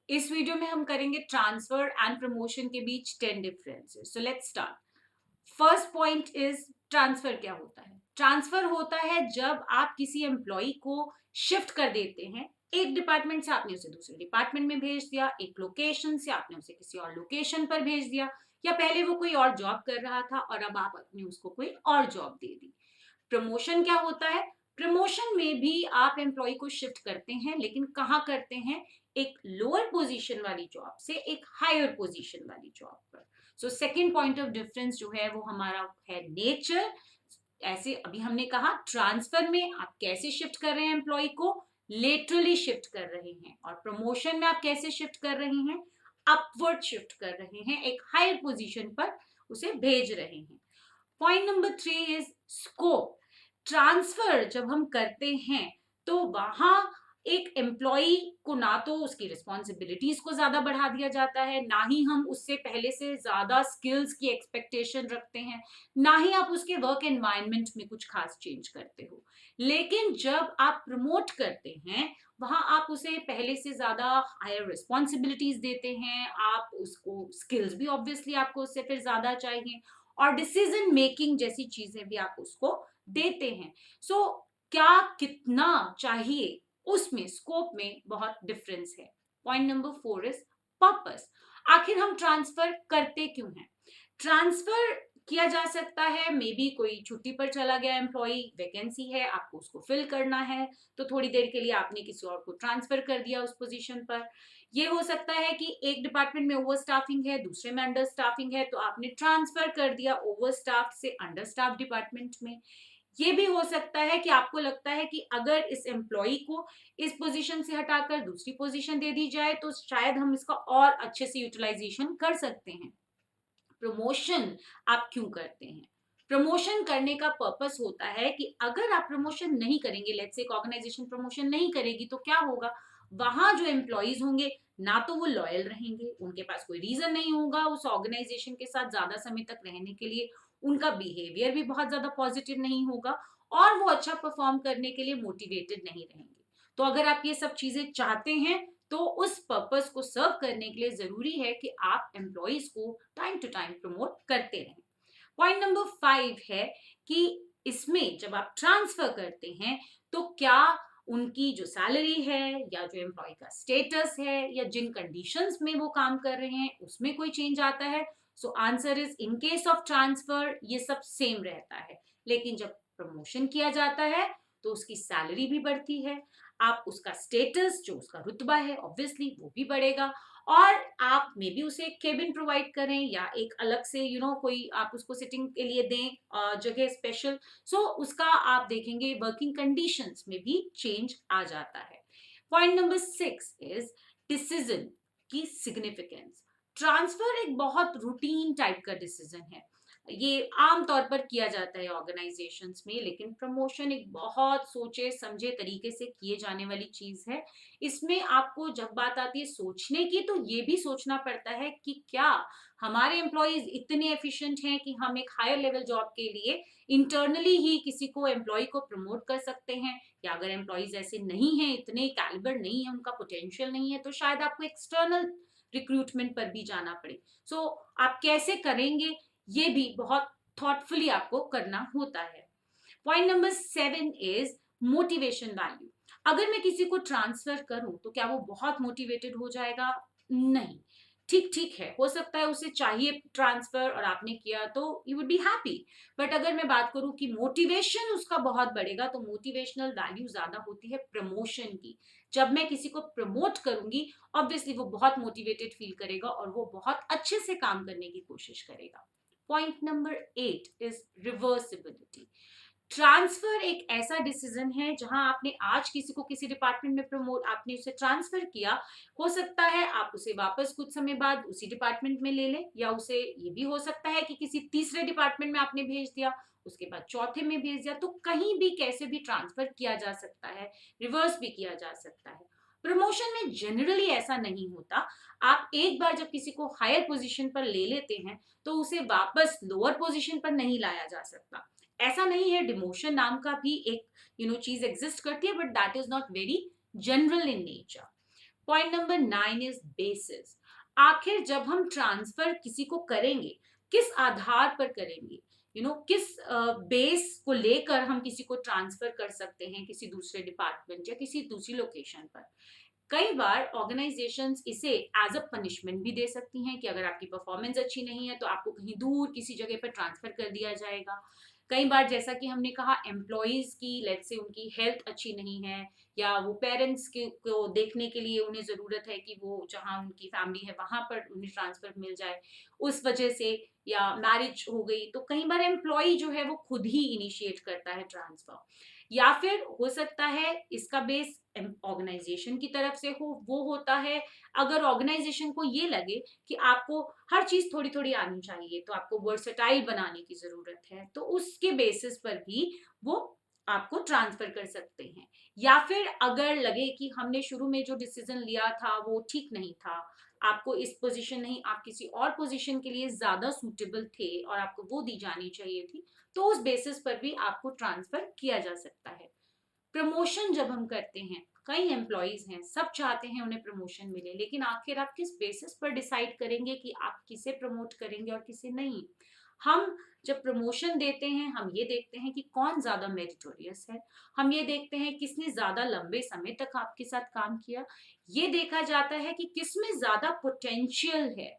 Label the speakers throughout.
Speaker 1: इस वीडियो में हम करेंगे ट्रांसफर एंड प्रमोशन के बीच 10 differences. So let's start. First point is transfer क्या होता है। ट्रांसफर होता है जब आप किसी एम्प्लॉय को शिफ्ट कर देते हैं। एक डिपार्टमेंट से आपने उसे दूसरे डिपार्टमेंट में भेज दिया, एक लोकेशन से आपने उसे किसी और लोकेशन पर भेज दिया, या पहले वो कोई और जॉब कर रहा था और अब आपने उसको कोई और जॉब दे दी। प्रमोशन क्या होता है। प्रमोशन में भी आप एम्प्लॉय को शिफ्ट करते हैं, लेकिन कहाँ करते हैं, एक लोअर पोजीशन वाली जॉब से एक हायर पोजीशन वाली जॉब पर। So second point of difference जो है वो हमारा है नेचर। ऐसे अभी हमने कहा ट्रांसफर में आप कैसे शिफ्ट कर रहे हैं एम्प्लॉय को, लेटरली शिफ्ट कर रहे हैं, और प्रमोशन में आप कैसे शिफ्ट कर रहे हैं, अपवर्ड शिफ्ट कर रहे हैं, एक हायर पोजीशन पर उसे भेज रहे हैं। Point number 3 is scope. Transfer जब हम करते हैं तो वहां एक एम्प्लॉय को ना तो उसकी रिस्पॉन्सिबिलिटीज को ज्यादा बढ़ा दिया जाता है, ना ही हम उससे पहले से ज्यादा स्किल्स की एक्सपेक्टेशन रखते हैं, ना ही आप उसके वर्क एनवायरनमेंट में कुछ खास चेंज करते हो। लेकिन जब आप प्रमोट करते हैं, वहां आप उसे पहले से ज्यादा हायर रिस्पॉन्सिबिलिटीज देते हैं, आप उसको स्किल्स भी ऑब्वियसली आपको उससे फिर ज्यादा चाहिए, और डिसीजन मेकिंग जैसी चीजें भी आप उसको देते हैं। सो क्या कितना चाहिए, उसमें स्कोप में बहुत डिफरेंस है। Point number 4 is purpose. आखिर हम ट्रांसफर करते क्यों हैं। ट्रांसफर किया जा सकता है, मे बी कोई छुट्टी पर चला गया एम्प्लॉय, वैकेंसी है, आपको उसको फिल करना है, तो थोड़ी देर के लिए आपने किसी और को ट्रांसफर कर दिया उस पोजीशन पर। ये हो सकता है कि एक डिपार्टमेंट में ओवर स्टाफिंग है, दूसरे में अंडर स्टाफिंग है, तो आपने ट्रांसफर कर दिया ओवर स्टाफ से अंडर स्टाफ डिपार्टमेंट में। ये भी हो सकता है कि आपको लगता है कि अगर इस एम्प्लॉय को इस पोजीशन से हटाकर दूसरी पोजीशन दे दी जाए तो शायद हम इसका और अच्छे से यूटिलाइजेशन कर सकते हैं। प्रमोशन आप क्यों करते हैं। प्रमोशन करने का पर्पस होता है कि अगर आप प्रमोशन नहीं करेंगे, लेट्स से एक ऑर्गेनाइजेशन प्रमोशन नहीं करेगी, तो क्या होगा, वहां जो एम्प्लॉइज होंगे ना तो वो लॉयल रहेंगे, उनके पास कोई रीजन नहीं होगा उस ऑर्गेनाइजेशन के साथ ज्यादा समय तक रहने के लिए, उनका बिहेवियर भी बहुत ज्यादा पॉजिटिव नहीं होगा, और वो अच्छा परफॉर्म करने के लिए मोटिवेटेड नहीं रहेंगे। तो अगर आप ये सब चीजें चाहते हैं, तो उस पर्पस को सर्व करने के लिए जरूरी है कि आप एम्प्लॉइज को टाइम टू टाइम प्रमोट करते रहें। पॉइंट नंबर 5 है कि इसमें जब आप ट्रांसफर करते हैं तो क्या उनकी जो सैलरी है, या जो एम्प्लॉय का स्टेटस है, या जिन कंडीशंस में वो काम कर रहे हैं उसमें कोई चेंज आता है। So answer is in case of transfer ये सब सेम रहता है, लेकिन जब प्रमोशन किया जाता है तो उसकी सैलरी भी बढ़ती है, आप उसका स्टेटस जो उसका रुतबा है ऑब्वियसली वो भी बढ़ेगा, और आप मे बी उसे एक केबिन प्रोवाइड करें या एक अलग से कोई आप उसको सिटिंग के लिए दें जगह स्पेशल। सो उसका आप देखेंगे वर्किंग कंडीशंस में भी चेंज आ जाता है। पॉइंट नंबर 6 इज डिसीजन की सिग्निफिकेंस। ट्रांसफर एक बहुत रूटीन टाइप का डिसीजन है, ये आमतौर पर किया जाता है ऑर्गेनाइजेशंस में, लेकिन प्रमोशन एक बहुत सोचे समझे तरीके से किए जाने वाली चीज है। इसमें आपको जब बात आती है सोचने की, तो ये भी सोचना पड़ता है कि क्या हमारे एम्प्लॉयज इतने एफिशिएंट हैं कि हम एक हायर लेवल जॉब के लिए इंटरनली ही किसी को एम्प्लॉय को प्रमोट कर सकते हैं, या अगर एम्प्लॉयज ऐसे नहीं हैं, इतने कैलिबर नहीं है, उनका पोटेंशियल नहीं है, तो शायद आपको एक्सटर्नल रिक्रूटमेंट पर भी जाना पड़े। सो आप कैसे करेंगे, ये भी बहुत थॉटफुली आपको करना होता है। Point number 7 is motivation value. अगर मैं किसी को ट्रांसफर करूं तो क्या वो बहुत मोटिवेटेड हो जाएगा, नहीं। ठीक ठीक है, हो सकता है उसे चाहिए ट्रांसफर और आपने किया तो you would be happy, but अगर मैं बात करूं कि मोटिवेशन उसका बहुत बढ़ेगा, तो मोटिवेशनल वैल्यू ज्यादा होती है प्रमोशन की। जब मैं किसी को प्रमोट करूंगी, ऑब्वियसली वो बहुत मोटिवेटेड फील करेगा और वो बहुत अच्छे से काम करने की कोशिश करेगा। Point number 8 is reversibility. Transfer एक ऐसा डिसीजन है जहां आपने आज किसी को किसी डिपार्टमेंट में प्रमोट, आपने उसे ट्रांसफर किया, हो सकता है आप उसे वापस कुछ समय बाद उसी डिपार्टमेंट में ले लें, या उसे ये भी हो सकता है कि किसी तीसरे डिपार्टमेंट में आपने भेज दिया, उसके बाद चौथे में भेज दिया, तो कहीं भी कैसे भी ट्रांसफर किया जा सकता है, रिवर्स भी किया जा सकता है। प्रमोशन में जनरली ऐसा नहीं होता। आप एक बार जब किसी को हायर पोजीशन पर ले लेते हैं, तो उसे वापस लोअर पोजीशन पर नहीं लाया जा सकता। ऐसा नहीं है, डिमोशन नाम का भी एक चीज एग्जिस्ट करती है, but that is not very general in nature. Point number 9 is basis. आखिर जब हम ट्रांसफर किसी को करेंगे, किस आधार पर करेंगे, किस बेस को लेकर हम किसी को ट्रांसफर कर सकते हैं किसी दूसरे डिपार्टमेंट या किसी दूसरी लोकेशन पर। कई बार ऑर्गेनाइजेशंस इसे एज अ पनिशमेंट भी दे सकती हैं कि अगर आपकी परफॉर्मेंस अच्छी नहीं है तो आपको कहीं दूर किसी जगह पर ट्रांसफर कर दिया जाएगा। कई बार जैसा कि हमने कहा एम्प्लॉयज की लेट्स से उनकी हेल्थ अच्छी नहीं है, या वो पेरेंट्स के को देखने के लिए उन्हें ज़रूरत है कि वो जहाँ उनकी फैमिली है वहाँ पर उन्हें ट्रांसफ़र मिल जाए, उस वजह से, या मैरिज हो गई, तो कई बार एम्प्लॉई जो है वो खुद ही इनिशिएट करता है ट्रांसफ़र। या फिर हो सकता है इसका बेस ऑर्गेनाइजेशन की तरफ से वो होता है। अगर ऑर्गेनाइजेशन को ये लगे कि आपको हर चीज़ थोड़ी-थोड़ी आनी चाहिए, तो आपको वर्सेटाइल बनाने की ज़रूरत है, तो उसके बेसिस पर भी वो आपको ट्रांसफ़र कर सकते हैं। या फिर अगर लगे कि हमने शुरू में जो डिसीजन लिया था वो ठीक नहीं था, आपको इस पोजीशन नहीं, आप किसी और पोजीशन के लिए ज्यादा सूटेबल थे और आपको वो दी जानी चाहिए थी, तो उस बेसिस पर भी आपको ट्रांसफर किया जा सकता है। प्रमोशन जब हम करते हैं, कई एम्प्लॉयज हैं, सब चाहते हैं उन्हें प्रमोशन मिले, लेकिन आखिर आप किस बेसिस पर डिसाइड करेंगे कि आप किसे प्रमोट करेंगे और किसे नहीं। हम जब प्रमोशन देते हैं, हम ये देखते हैं कि कौन ज्यादा मेरिटोरियस है, हम ये देखते हैं किसने ज्यादा लंबे समय तक आपके साथ काम किया, ये देखा जाता है कि किसमें ज्यादा पोटेंशियल है,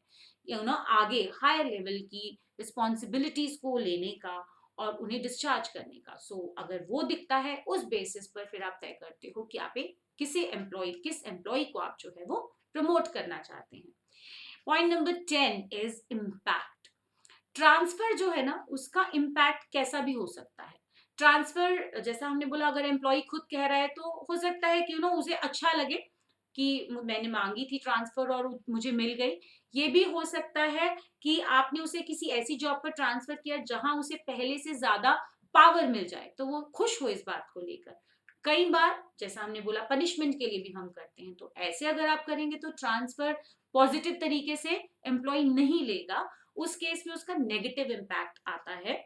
Speaker 1: आगे हायर लेवल की रिस्पॉन्सिबिलिटीज को लेने का और उन्हें डिस्चार्ज करने का। अगर वो दिखता है, उस बेसिस पर फिर आप तय करते हो कि आप किस एम्प्लॉय को आप जो है वो प्रमोट करना चाहते हैं। Point number 10 is impact. Transfer जो है ना, उसका इम्पैक्ट कैसा भी हो सकता है। ट्रांसफर जैसा हमने बोला, अगर एम्प्लॉय खुद कह रहा है तो हो सकता है कि उसे अच्छा लगे कि मैंने मांगी थी ट्रांसफर और मुझे मिल गई। ये भी हो सकता है कि आपने उसे किसी ऐसी जॉब पर ट्रांसफर किया जहां उसे पहले से ज्यादा पावर मिल जाए, तो वो खुश हो इस बात को लेकर। कई बार जैसा हमने बोला पनिशमेंट के लिए भी हम करते हैं, तो ऐसे अगर आप करेंगे तो ट्रांसफर पॉजिटिव तरीके से एम्प्लॉय नहीं लेगा, उस केस में उसका नेगेटिव इम्पैक्ट आता है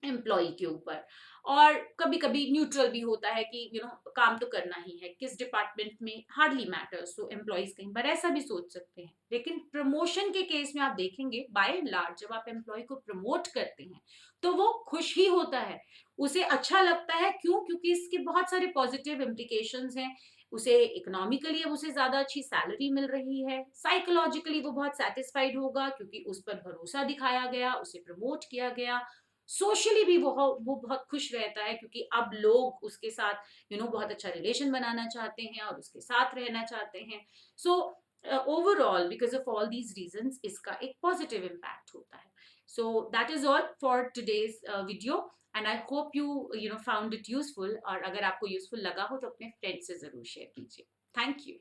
Speaker 1: एम्प्लॉय के ऊपर। और कभी कभी न्यूट्रल भी होता है कि काम तो करना ही है, किस डिपार्टमेंट में हार्डली मैटर्स, तो एम्प्लॉयज कई बार ऐसा भी सोच सकते हैं। लेकिन प्रमोशन के केस में आप देखेंगे बाय एंड लार्ज जब आप एम्प्लॉय को प्रमोट करते हैं तो वो खुश ही होता है, उसे अच्छा लगता है। क्यों? क्योंकि इसके बहुत सारे पॉजिटिव इम्प्लीकेशंस हैं। उसे इकोनॉमिकली अब उसे ज्यादा अच्छी सैलरी मिल रही है, साइकोलॉजिकली वो बहुत सेटिस्फाइड होगा क्योंकि उस पर भरोसा दिखाया गया, उसे प्रमोट किया गया। सोशली भी वो बहुत खुश रहता है क्योंकि अब लोग उसके साथ बहुत अच्छा रिलेशन बनाना चाहते हैं और उसके साथ रहना चाहते हैं। So overall because of all these reasons इसका एक पॉजिटिव इम्पैक्ट होता है। So that is all for today's video, and I hope you found it useful. और अगर आपको यूजफुल लगा हो तो अपने फ्रेंड से जरूर शेयर कीजिए। Thank you.